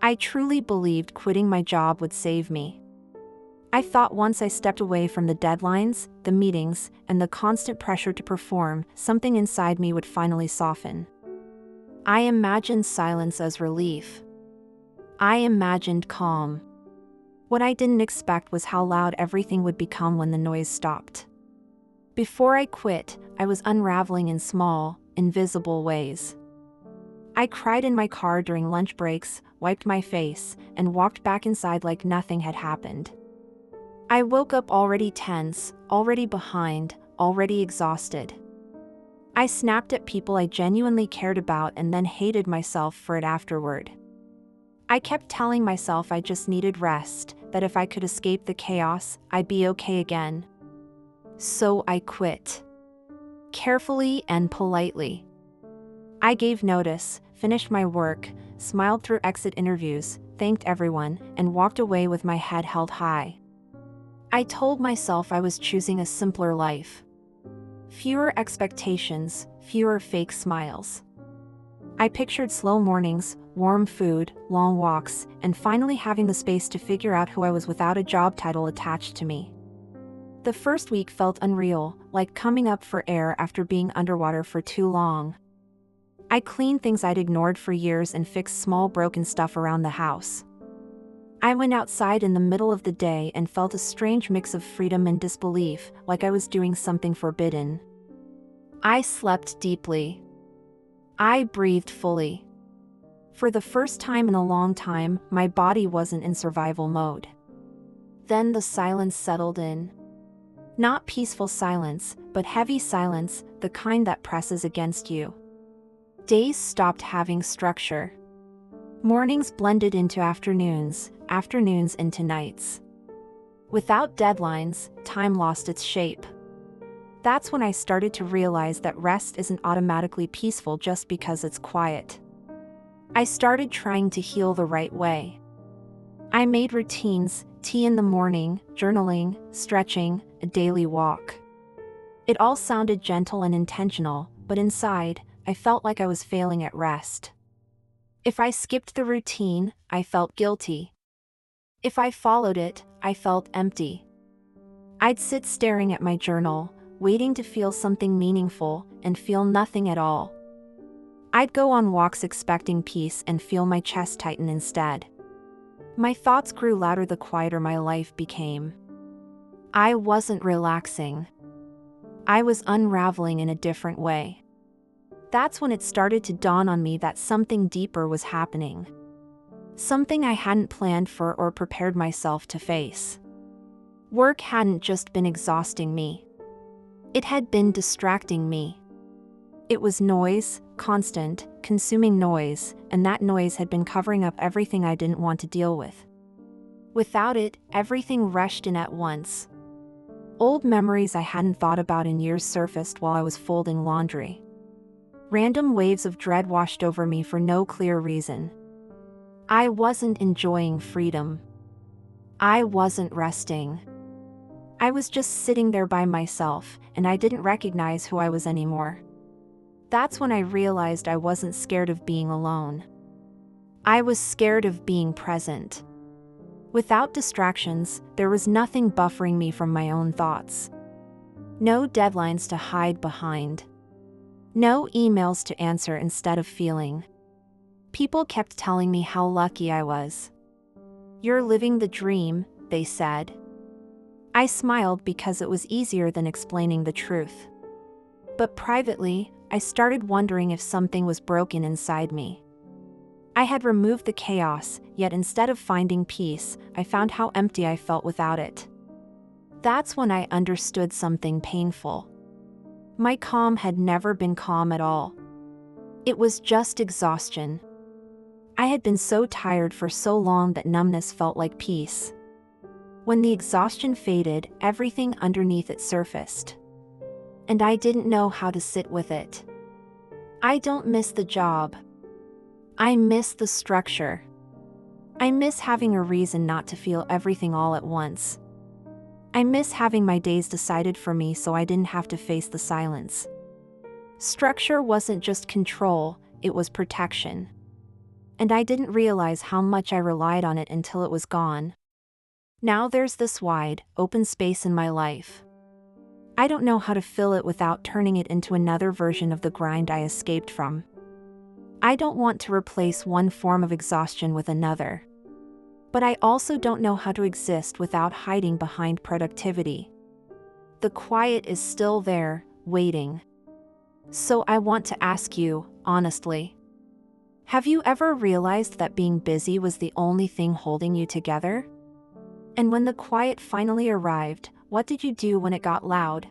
I truly believed quitting my job would save me. I thought once I stepped away from the deadlines, the meetings, and the constant pressure to perform, something inside me would finally soften. I imagined silence as relief. I imagined calm. What I didn't expect was how loud everything would become when the noise stopped. Before I quit, I was unraveling in small, invisible ways. I cried in my car during lunch breaks, wiped my face, and walked back inside like nothing had happened. I woke up already tense, already behind, already exhausted. I snapped at people I genuinely cared about and then hated myself for it afterward. I kept telling myself I just needed rest, that if I could escape the chaos, I'd be okay again. So I quit. Carefully and politely. I gave notice, finished my work, smiled through exit interviews, thanked everyone, and walked away with my head held high. I told myself I was choosing a simpler life. Fewer expectations, fewer fake smiles. I pictured slow mornings, warm food, long walks, and finally having the space to figure out who I was without a job title attached to me. The first week felt unreal, like coming up for air after being underwater for too long. I cleaned things I'd ignored for years and fixed small broken stuff around the house. I went outside in the middle of the day and felt a strange mix of freedom and disbelief, like I was doing something forbidden. I slept deeply. I breathed fully. For the first time in a long time, my body wasn't in survival mode. Then the silence settled in. Not peaceful silence, but heavy silence, the kind that presses against you. Days stopped having structure. Mornings blended into afternoons, afternoons into nights. Without deadlines, time lost its shape. That's when I started to realize that rest isn't automatically peaceful just because it's quiet. I started trying to heal the right way. I made routines, tea in the morning, journaling, stretching, a daily walk. It all sounded gentle and intentional, but inside, I felt like I was failing at rest. If I skipped the routine, I felt guilty. If I followed it, I felt empty. I'd sit staring at my journal, waiting to feel something meaningful, and feel nothing at all. I'd go on walks expecting peace and feel my chest tighten instead. My thoughts grew louder the quieter my life became. I wasn't relaxing. I was unraveling in a different way. That's when it started to dawn on me that something deeper was happening. Something I hadn't planned for or prepared myself to face. Work hadn't just been exhausting me. It had been distracting me. It was noise, constant, consuming noise, and that noise had been covering up everything I didn't want to deal with. Without it, everything rushed in at once. Old memories I hadn't thought about in years surfaced while I was folding laundry. Random waves of dread washed over me for no clear reason. I wasn't enjoying freedom. I wasn't resting. I was just sitting there by myself, and I didn't recognize who I was anymore. That's when I realized I wasn't scared of being alone. I was scared of being present. Without distractions, there was nothing buffering me from my own thoughts. No deadlines to hide behind. No emails to answer instead of feeling. People kept telling me how lucky I was. "You're living the dream," they said. I smiled because it was easier than explaining the truth. But privately, I started wondering if something was broken inside me. I had removed the chaos, yet instead of finding peace, I found how empty I felt without it. That's when I understood something painful. My calm had never been calm at all. It was just exhaustion. I had been so tired for so long that numbness felt like peace. When the exhaustion faded, everything underneath it surfaced. And I didn't know how to sit with it. I don't miss the job. I miss the structure. I miss having a reason not to feel everything all at once. I miss having my days decided for me so I didn't have to face the silence. Structure wasn't just control, it was protection. And I didn't realize how much I relied on it until it was gone. Now there's this wide, open space in my life. I don't know how to fill it without turning it into another version of the grind I escaped from. I don't want to replace one form of exhaustion with another. But I also don't know how to exist without hiding behind productivity. The quiet is still there, waiting. So I want to ask you, honestly. Have you ever realized that being busy was the only thing holding you together? And when the quiet finally arrived, what did you do when it got loud?